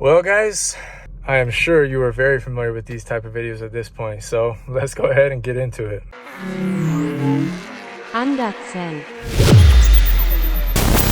Well guys, I am sure you are very familiar with these type of videos at this point, so let's go ahead and get into it.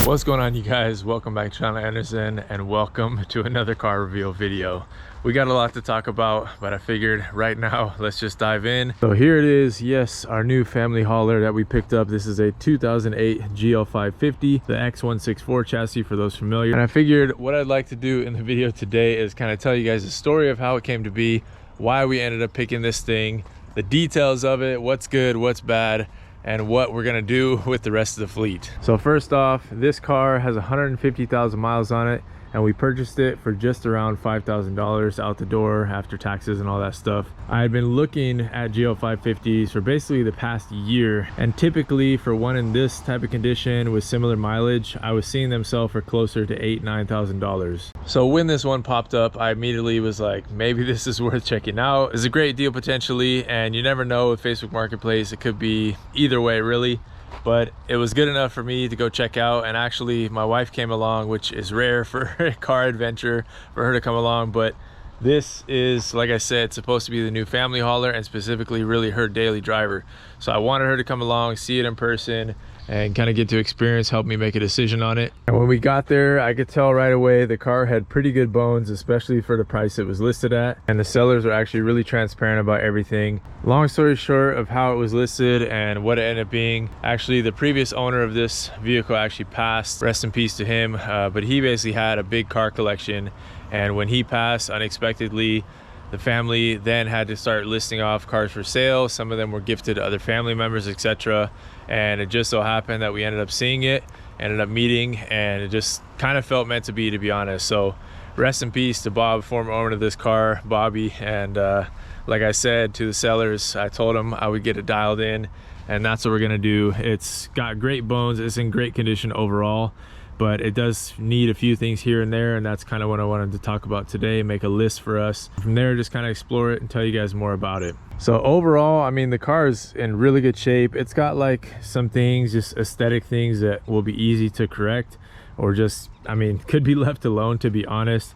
What's going on, you guys? Welcome back to Channel Anderson and welcome to another car reveal video. We got a lot to talk about, but I figured right now let's just dive in. So here it is. Yes, our new family hauler that we picked up. This is a 2008 GL550, the X164 chassis for those familiar. And I figured what I'd like to do in the video today is kind of tell you guys the story of how it came to be, why we ended up picking this thing, the details of it, what's good, what's bad, and what we're gonna do with the rest of the fleet. So first off, this car has 150,000 miles on it, and we purchased it for just around $5,000 out the door after taxes and all that stuff. I had been looking at GL550s for basically the past year, and typically for one in this type of condition with similar mileage, I was seeing them sell for closer to $8,000–9,000. So when this one popped up, I immediately was like, maybe this is worth checking out. It's a great deal potentially, and you never know with Facebook Marketplace, it could be either way really. But it was good enough for me to go check out, and actually my wife came along, which is rare for a car adventure for her to come along. But this is, like I said, supposed to be the new family hauler and specifically really her daily driver. So I wanted her to come along, see it in person, and kind of get to experience, help me make a decision on it. And when we got there, I could tell right away the car had pretty good bones, especially for the price it was listed at. And the sellers were actually really transparent about everything. Long story short of how it was listed and what it ended up being, actually the previous owner of this vehicle actually passed, rest in peace to him, but he basically had a big car collection, and when he passed unexpectedly, the family then had to start listing off cars for sale. Some of them were gifted to other family members, etc. And it just so happened that we ended up seeing it, ended up meeting, and it just kind of felt meant to be honest. So rest in peace to Bob, former owner of this car, Bobby. And like I said to the sellers, I told them I would get it dialed in, and that's what we're gonna do. It's got great bones, it's in great condition overall, but it does need a few things here and there, and that's kind of what I wanted to talk about today, make a list for us. From there, just kind of explore it and tell you guys more about it. So overall, I mean, the car is in really good shape. It's got like some things, just aesthetic things that will be easy to correct, or just, I mean, could be left alone, to be honest.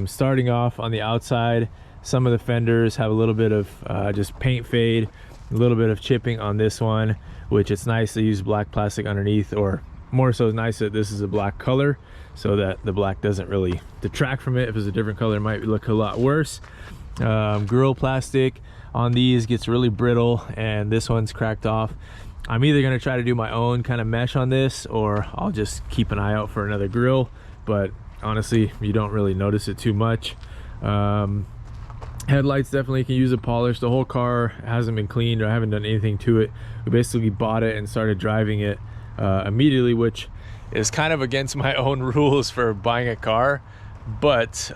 Starting off on the outside, some of the fenders have a little bit of just paint fade, a little bit of chipping on this one, which it's nice to use black plastic underneath, or more so it's nice that this is a black color so that the black doesn't really detract from it. If it's a different color, it might look a lot worse. Grill plastic on these gets really brittle, and this one's cracked off. I'm either going to try to do my own kind of mesh on this, or I'll just keep an eye out for another grill, but honestly you don't really notice it too much. Headlights definitely can use a polish. The whole car hasn't been cleaned, or I haven't done anything to it. We basically bought it and started driving it immediately, which is kind of against my own rules for buying a car, but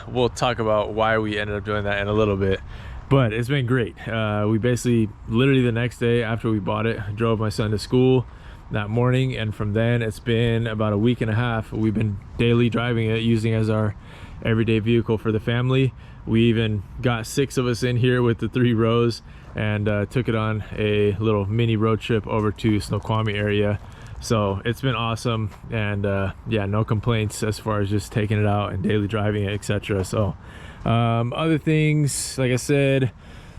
we'll talk about why we ended up doing that in a little bit. But it's been great. We basically literally the next day after we bought it, drove my son to school that morning, and from then it's been about a week and a half we've been daily driving it, using it as our everyday vehicle for the family. We even got 6 of us in here with the 3 rows, and took it on a little mini road trip over to Snoqualmie area. So it's been awesome, and yeah, no complaints as far as just taking it out and daily driving it, etc. So other things, like I said,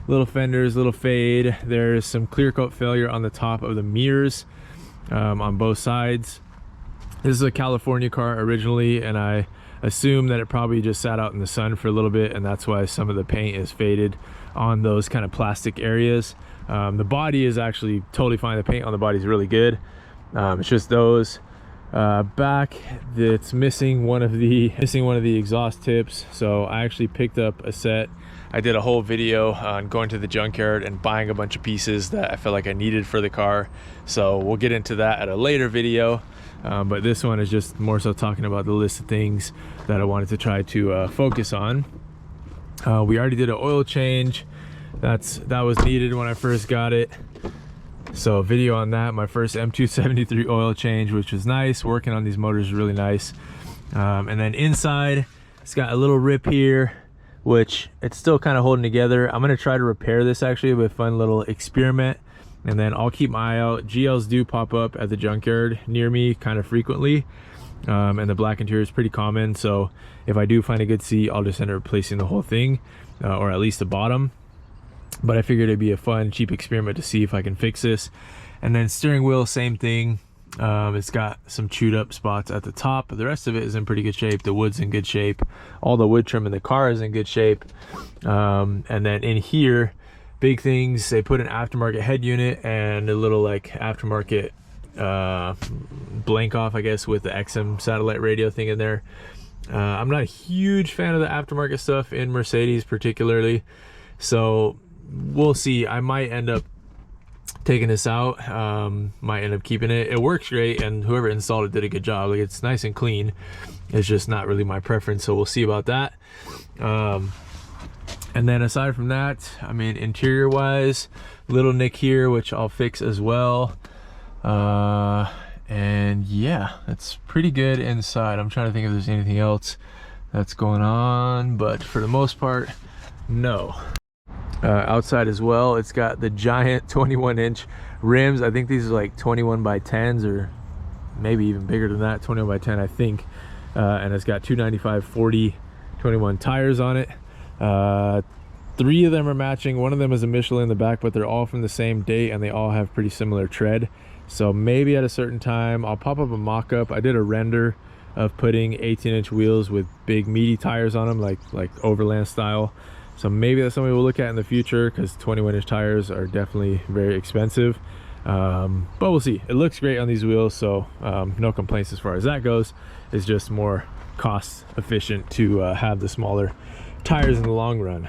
little fenders, little fade. There's some clear coat failure on the top of the mirrors on both sides. This is a California car originally, and I assume that it probably just sat out in the sun for a little bit, and that's why some of the paint is faded on those kind of plastic areas. The body is actually totally fine. The paint on the body is really good. It's just those back that's missing one of the exhaust tips. So I actually picked up a set. I did a whole video on going to the junkyard and buying a bunch of pieces that I felt like I needed for the car, so we'll get into that at a later video. But this one is just more so talking about the list of things that I wanted to try to focus on. We already did an oil change. That was needed when I first got it, so a video on that. My first M273 oil change, which was nice. Working on these motors is really nice. And then inside, it's got a little rip here, which it's still kind of holding together. I'm going to try to repair this actually with a fun little experiment, and then I'll keep my eye out. GLs do pop up at the junkyard near me kind of frequently, and the black interior is pretty common. So if I do find a good seat, I'll just end up replacing the whole thing, or at least the bottom. But I figured it'd be a fun, cheap experiment to see if I can fix this. And then steering wheel, same thing. It's got some chewed up spots at the top, but the rest of it is in pretty good shape. The wood's in good shape. All the wood trim in the car is in good shape. And then in here, big things, they put an aftermarket head unit and a little like aftermarket blank off, I guess, with the XM satellite radio thing in there. I'm not a huge fan of the aftermarket stuff in Mercedes particularly, so we'll see. I might end up taking this out, might end up keeping it. It works great, and whoever installed it did a good job. Like, it's nice and clean. It's just not really my preference, so we'll see about that. And then aside from that, I mean, interior wise, little nick here, which I'll fix as well. And yeah, that's pretty good inside. I'm trying to think if there's anything else that's going on, but for the most part, no. Outside as well, it's got the giant 21-inch rims. I think these are like 21 by 10s, or maybe even bigger than that, 21 by 10 I think. And it's got 295/40 21 tires on it. 3 of them are matching. One of them is a Michelin in the back, but they're all from the same date and they all have pretty similar tread. So maybe at a certain time I'll pop up a mock-up. I did a render of putting 18-inch wheels with big meaty tires on them, like overland style. So maybe that's something we'll look at in the future, because 21-inch tires are definitely very expensive. But we'll see. It looks great on these wheels, so no complaints as far as that goes. It's just more cost efficient to have the smaller tires in the long run.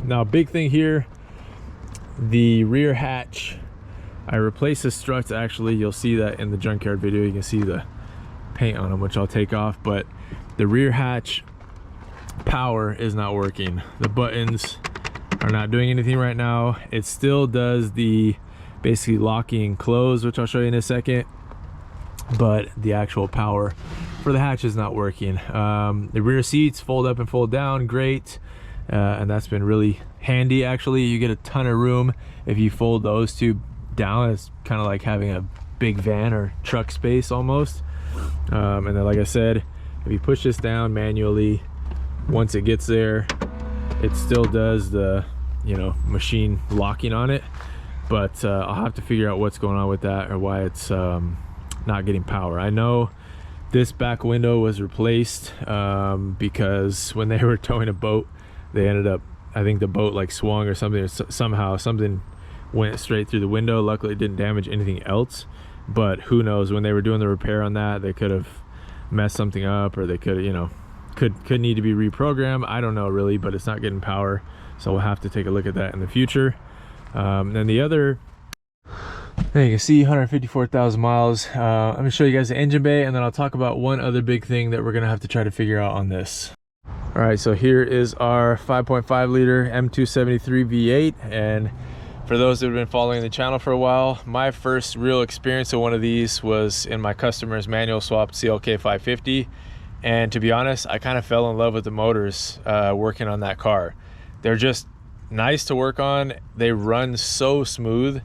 Now, big thing here, the rear hatch. I replaced the struts. Actually, you'll see that in the junkyard video. You can see the paint on them, which I'll take off, but the rear hatch power is not working. The buttons are not doing anything right now. It still does the basically locking and close, which I'll show you in a second, but the actual power for the hatch is not working. The rear seats fold up and fold down, great, and that's been really handy. Actually, you get a ton of room if you fold those two down. It's kind of like having a big van or truck space almost. And then, like I said, if you push this down manually, once it gets there, it still does the, you know, machine locking on it. But I'll have to figure out what's going on with that, or why it's not getting power. I know this back window was replaced because when they were towing a boat, they ended up, I think the boat like swung or something, or somehow something went straight through the window. Luckily it didn't damage anything else, but who knows, when they were doing the repair on that, they could have messed something up, or they could, you know, could need to be reprogrammed. I don't know really, but it's not getting power, so we'll have to take a look at that in the future. Then the other, there you can see 154,000 miles. I'm gonna show you guys the engine bay, and then I'll talk about one other big thing that we're gonna have to try to figure out on this. All right, so here is our 5.5 liter M273 V8, and for those that have been following the channel for a while, my first real experience of one of these was in my customer's manual swapped CLK 550. And to be honest, I kind of fell in love with the motors working on that car. They're just nice to work on. They run so smooth,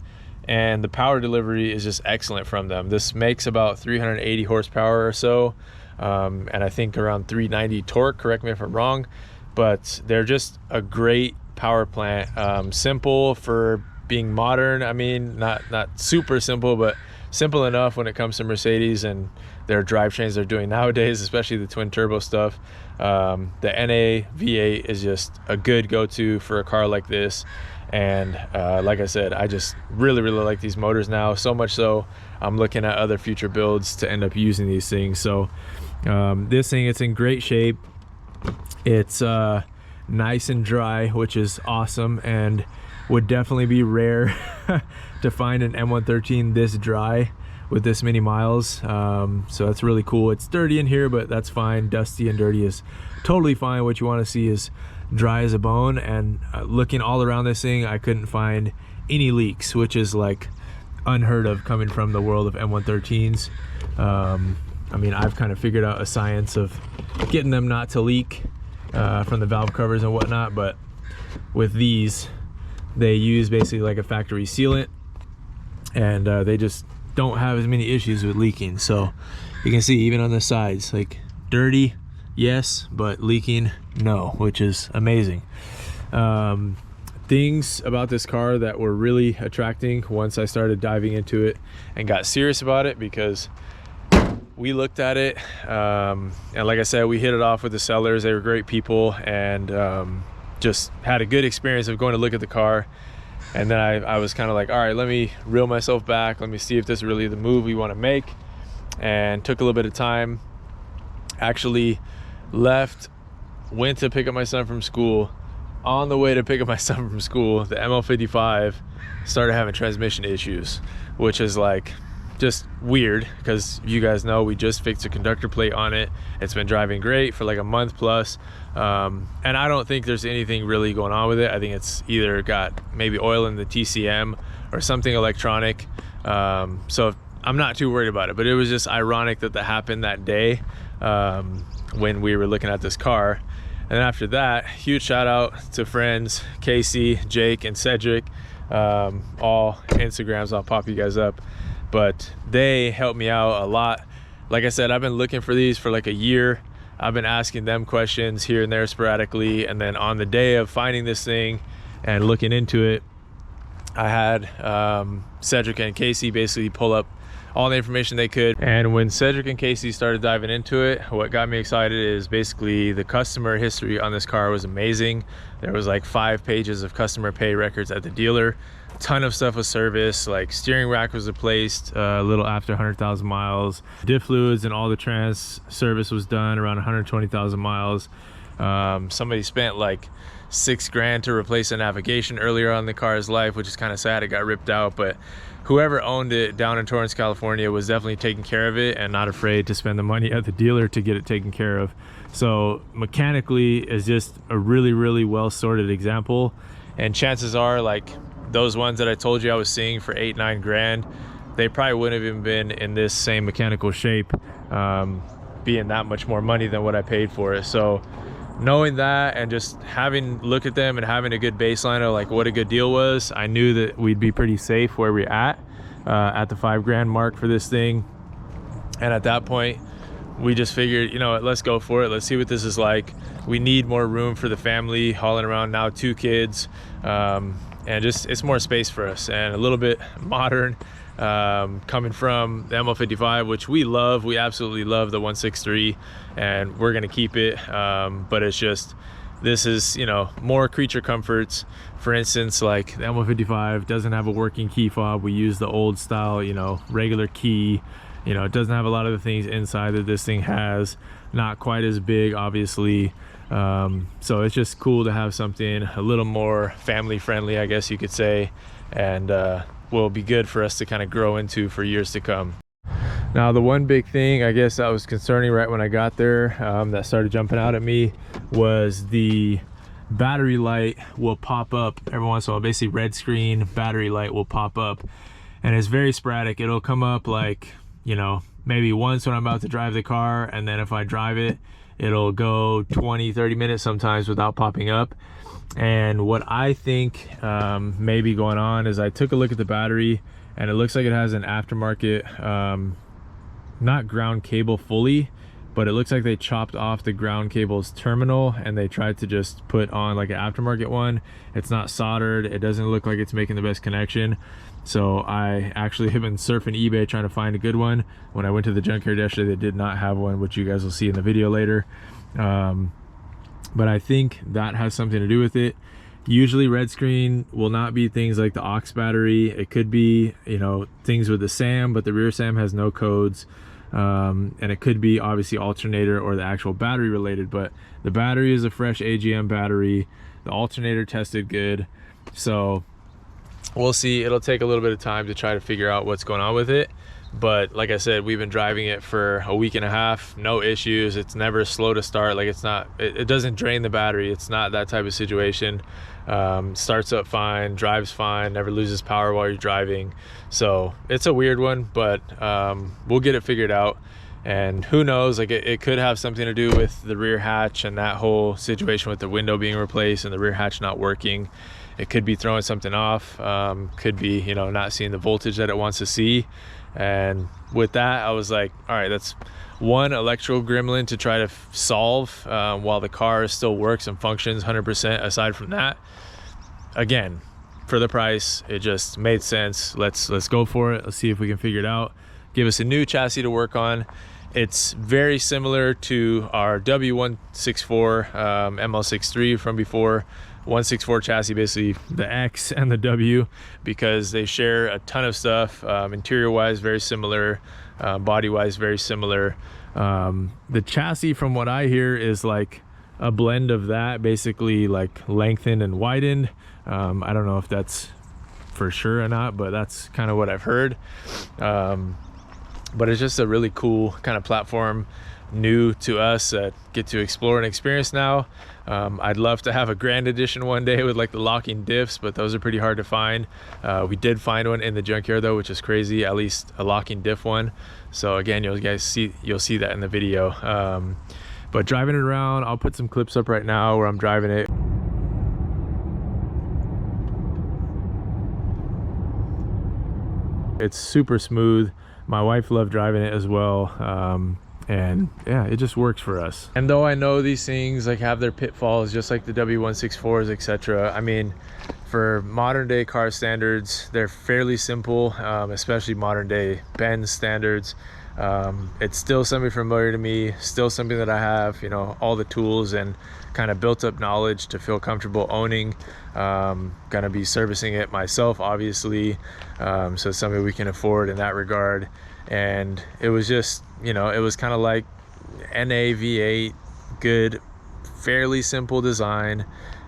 and the power delivery is just excellent from them. This makes about 380 horsepower or so, and I think around 390 torque, correct me if I'm wrong, but they're just a great power plant. Simple for being modern. I mean, not super simple, but simple enough when it comes to Mercedes and their drivetrains they're doing nowadays, especially the twin turbo stuff. The NA V8 is just a good go-to for a car like this. And like I said, I just really like these motors now, so much so I'm looking at other future builds to end up using these things. So this thing, it's in great shape. It's nice and dry, which is awesome, and would definitely be rare to find an M113 this dry with this many miles. So that's really cool. It's dirty in here, but that's fine. Dusty and dirty is totally fine. What you want to see is dry as a bone. And looking all around this thing, I couldn't find any leaks, which is like unheard of coming from the world of M113s. I mean, I've kind of figured out a science of getting them not to leak from the valve covers and whatnot, but with these, they use basically like a factory sealant, and they just don't have as many issues with leaking. So You can see even on the sides, like dirty, yes, but leaking, no, which is amazing. Things about this car that were really attracting once I started diving into it and got serious about it, because we looked at it, and like I said, we hit it off with the sellers. They were great people, and just had a good experience of going to look at the car. And then I was kind of like, all right, let me reel myself back, let me see if this is really the move we want to make. And took a little bit of time, actually left, went to pick up my son from school. On the way to pick up my son from school, the ML55 started having transmission issues, which is like just weird, because you guys know we just fixed a conductor plate on it. It's been driving great for like a month plus, and I don't think there's anything really going on with it. I think it's either got maybe oil in the TCM or something electronic, so I'm not too worried about it. But it was just ironic that that happened that day, when we were looking at this car. And then after that, huge shout out to friends Casey, Jake, and Cedric, all Instagrams. I'll pop you guys up, but they helped me out a lot. Like I said, I've been looking for these for like a year. I've been asking them questions here and there sporadically, and then on the day of finding this thing and looking into it, I had Cedric and Casey basically pull up all the information they could. And when Cedric and Casey started diving into it, what got me excited is basically the customer history on this car was amazing. There was like 5 pages of customer pay records at the dealer. A ton of stuff was serviced, like steering rack was replaced a little after 100,000 miles. Diff fluids and all the trans service was done around 120,000 miles. Somebody spent like $6,000 to replace a navigation earlier on in the car's life, which is kind of sad. It got ripped out, but whoever owned it down in Torrance, California was definitely taking care of it and not afraid to spend the money at the dealer to get it taken care of. So mechanically is just a really, really well sorted example. And chances are, like those ones that I told you I was seeing for 8-9 grand, they probably wouldn't have even been in this same mechanical shape, being that much more money than what I paid for it. So knowing that and just having looked at them and having a good baseline of like what a good deal was, I knew that we'd be pretty safe where we're at the $5,000 mark for this thing. And at that point, we just figured, you know what, let's go for it. Let's see what this is like. We need more room for the family, hauling around now 2 kids, and just it's more space for us and a little bit modern, coming from the ML55, which we love. We absolutely love the 163, and we're gonna keep it, but it's just, this is, you know, more creature comforts. For instance, like the ML55 doesn't have a working key fob. We use the old style, you know, regular key. You know, it doesn't have a lot of the things inside that this thing has. Not quite as big, obviously. So it's just cool to have something a little more family friendly, I guess you could say, and will be good for us to kind of grow into for years to come. Now, the one big thing I guess that was concerning right when I got there, that started jumping out at me, was the battery light will pop up every once in a while. Basically, red screen battery light will pop up, and it's very sporadic. It'll come up like, you know, maybe once when I'm about to drive the car, and then if I drive it, it'll go 20-30 minutes sometimes without popping up. And what I think may be going on is I took a look at the battery, and it looks like it has an aftermarket, not ground cable fully, but it looks like they chopped off the ground cable's terminal and they tried to just put on like an aftermarket one. It's not soldered. It doesn't look like it's making the best connection. So I actually have been surfing eBay trying to find a good one. When I went to the junkyard yesterday, they did not have one, which you guys will see in the video later. But I think that has something to do with it. Usually red screen will not be things like the aux battery. It could be, you know, things with the SAM, but the rear SAM has no codes. And it could be obviously alternator or the actual battery related, but the battery is a fresh AGM battery. The alternator tested good. So we'll see. It'll take a little bit of time to try to figure out what's going on with it. But like I said, we've been driving it for a week and a half, no issues. It's never slow to start. Like it's not, it doesn't drain the battery. It's not that type of situation. Starts up fine, drives fine, never loses power while you're driving. So it's a weird one, but we'll get it figured out. And who knows, like it could have something to do with the rear hatch and that whole situation with the window being replaced and the rear hatch not working. It could be throwing something off, could be, you know, not seeing the voltage that it wants to see. And with that, I was like, all right, that's one electrical gremlin to try to solve while the car still works and functions 100%. Aside from that, again, for the price, it just made sense. Let's go for it. Let's see if we can figure it out. Give us a new chassis to work on. It's very similar to our W164 ML63 from before. 164 chassis, basically the X and the W, because they share a ton of stuff. Interior wise, very similar. Body wise, very similar. The chassis, from what I hear, is like a blend of that, basically like lengthened and widened. I don't know if that's for sure or not, but that's kind of what I've heard. But it's just a really cool kind of platform, new to us, that get to explore and experience now. I'd love to have a grand edition one day with like the locking diffs, but those are pretty hard to find. We did find one in the junkyard though, which is crazy, at least a locking diff one. So again, you'll see that in the video. But driving it around, I'll put some clips up right now where I'm driving it. It's super smooth. My wife loved driving it as well. And yeah, it just works for us. And though I know these things like have their pitfalls, just like the W164s, etc., I mean, for modern day car standards, they're fairly simple, especially modern day Benz standards. It's still something familiar to me, still something that I have, you know, all the tools and kind of built up knowledge to feel comfortable owning. Gonna be servicing it myself, obviously, so it's something we can afford in that regard. And it was just, you know, it was kind of like NA V8, good, fairly simple design,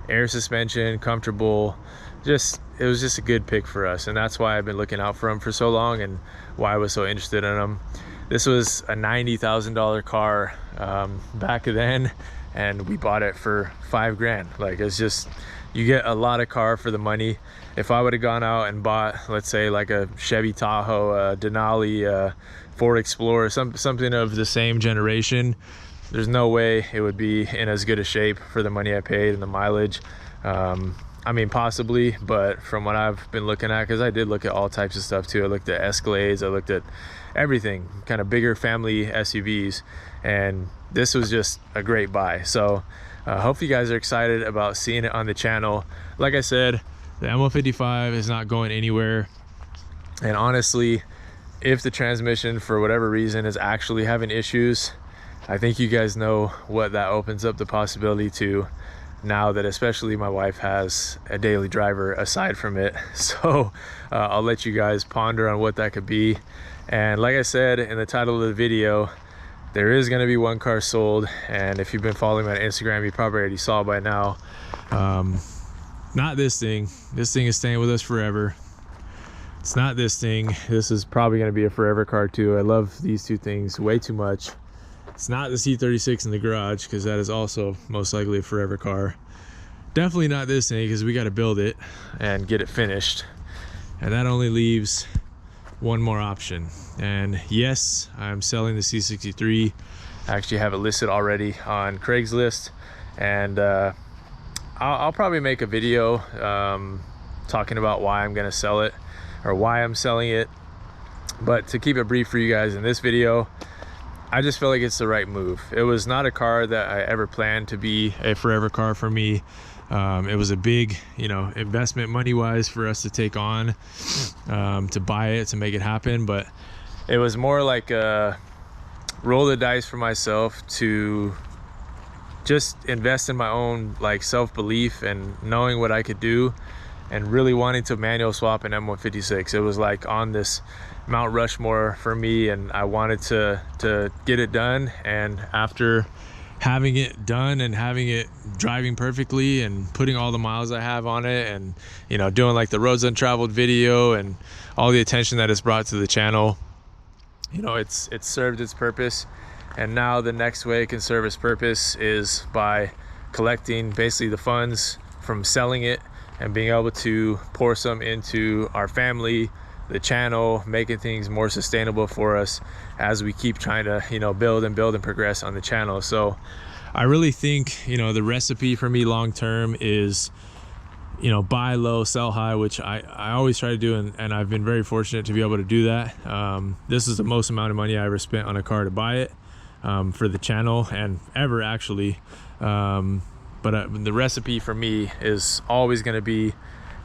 air suspension, comfortable. Just, it was just a good pick for us, and that's why I've been looking out for them for so long and why I was so interested in them. This was a $90,000 car back then, and we bought it for $5 grand. Like, it's just, you get a lot of car for the money. If I would have gone out and bought, let's say, like a Chevy Tahoe, a Denali, Ford Explorer, something of the same generation, there's no way it would be in as good a shape for the money I paid and the mileage. I mean, possibly, but from what I've been looking at, because I did look at all types of stuff too. I looked at Escalades, I looked at everything, kind of bigger family SUVs, and this was just a great buy. So hope you guys are excited about seeing it on the channel. Like I said, the M155 is not going anywhere, and honestly, if the transmission for whatever reason is actually having issues, I think you guys know what that opens up the possibility to, now that especially my wife has a daily driver aside from it. So I'll let you guys ponder on what that could be. And like I said in the title of the video, there is going to be one car sold, and if you've been following me on Instagram, you probably already saw by now. Not this thing. This thing is staying with us forever. It's not this thing. This is probably going to be a forever car too. I love these two things way too much. It's not the C36 in the garage, because that is also most likely a forever car. Definitely not this thing, because we got to build it and get it finished, and that only leaves one more option. And yes, I'm selling the C63. I actually have it listed already on Craigslist, and I'll probably make a video talking about why I'm going to sell it, or why I'm selling it. But to keep it brief for you guys in this video, I just feel like it's the right move. It was not a car that I ever planned to be a forever car for me. It was a big, you know, investment money-wise for us to take on, to buy it, to make it happen. But it was more like a roll the dice for myself to just invest in my own like self-belief and knowing what I could do, and really wanting to manual swap an M156. It was like on this Mount Rushmore for me, and I wanted to get it done. And after having it done and having it driving perfectly and putting all the miles I have on it, and, you know, doing like the roads untraveled video and all the attention that it's brought to the channel, you know, it's served its purpose. And now the next way it can serve its purpose is by collecting basically the funds from selling it and being able to pour some into our family, the channel, making things more sustainable for us as we keep trying to, you know, build and progress on the channel. So I really think, you know, the recipe for me long term is, you know, buy low, sell high, which I always try to do, and I've been very fortunate to be able to do that. This is the most amount of money I ever spent on a car to buy it, for the channel, and ever actually. But the recipe for me is always going to be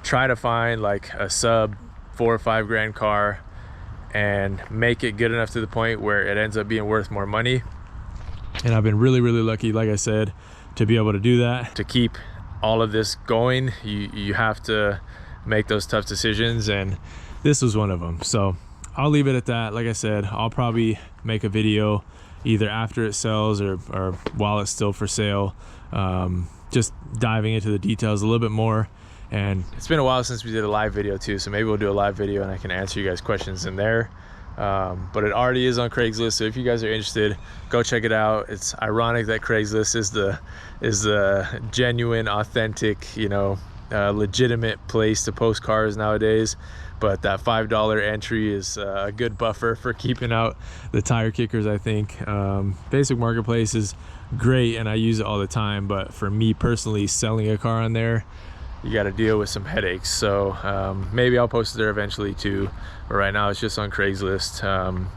try to find like a sub 4 or 5 grand car and make it good enough to the point where it ends up being worth more money. And I've been really lucky, like I said, to be able to do that. To keep all of this going, you have to make those tough decisions, and this was one of them. So I'll leave it at that. Like I said, I'll probably make a video either after it sells or while it's still for sale, just diving into the details a little bit more. And it's been a while since we did a live video too, so maybe we'll do a live video and I can answer you guys questions in there. But it already is on Craigslist, so if you guys are interested, go check it out. It's ironic that Craigslist is the genuine, authentic, you know, legitimate place to post cars nowadays, but that $5 entry is a good buffer for keeping out the tire kickers, I think. Basic Marketplace is great and I use it all the time, but for me personally, selling a car on there, you got to deal with some headaches. So maybe I'll post it there eventually too, but right now it's just on Craigslist, and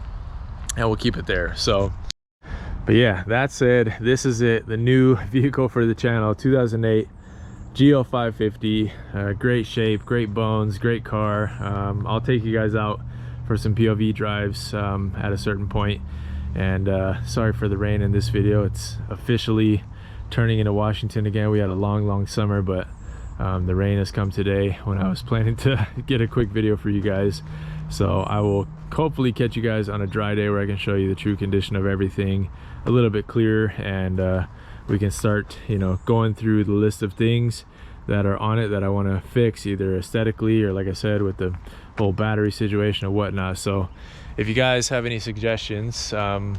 we'll keep it there. So, but yeah, that said, this is it, the new vehicle for the channel, 2008 GL 550. Great shape, great bones, great car. I'll take you guys out for some POV drives at a certain point. And sorry for the rain in this video. It's officially turning into Washington again. We had a long summer, but the rain has come today when I was planning to get a quick video for you guys. So I will hopefully catch you guys on a dry day where I can show you the true condition of everything a little bit clearer, and we can start, you know, going through the list of things that are on it that I want to fix, either aesthetically or, like I said, with the whole battery situation or whatnot. So if you guys have any suggestions on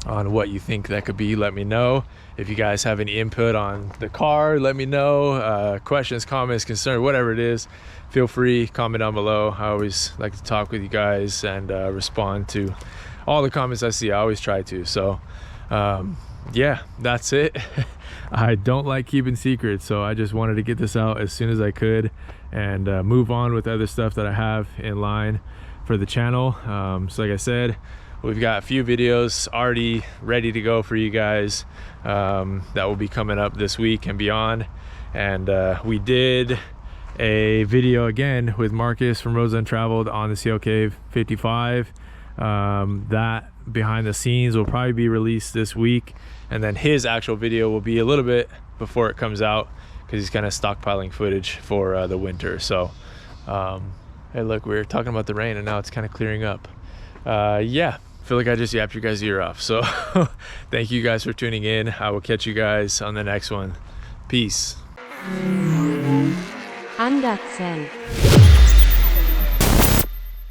what you think that could be, let me know. If you guys have any input on the car, let me know. Questions, comments, concerns, whatever it is, feel free, comment down below. I always like to talk with you guys and respond to all the comments I see. I always try to. So yeah, that's it. I don't like keeping secrets, so I just wanted to get this out as soon as I could and move on with other stuff that I have in line for the channel. So like I said, we've got a few videos already ready to go for you guys that will be coming up this week and beyond. And we did a video again with Marcus from Roads Untraveled on the CLK 55. That behind the scenes will probably be released this week, and then his actual video will be a little bit before it comes out because he's kind of stockpiling footage for the winter. So hey, look, we were talking about the rain and now it's kind of clearing up. Yeah, I feel like I just yapped your guys' ear off. So thank you guys for tuning in. I will catch you guys on the next one. Peace. Angatsen.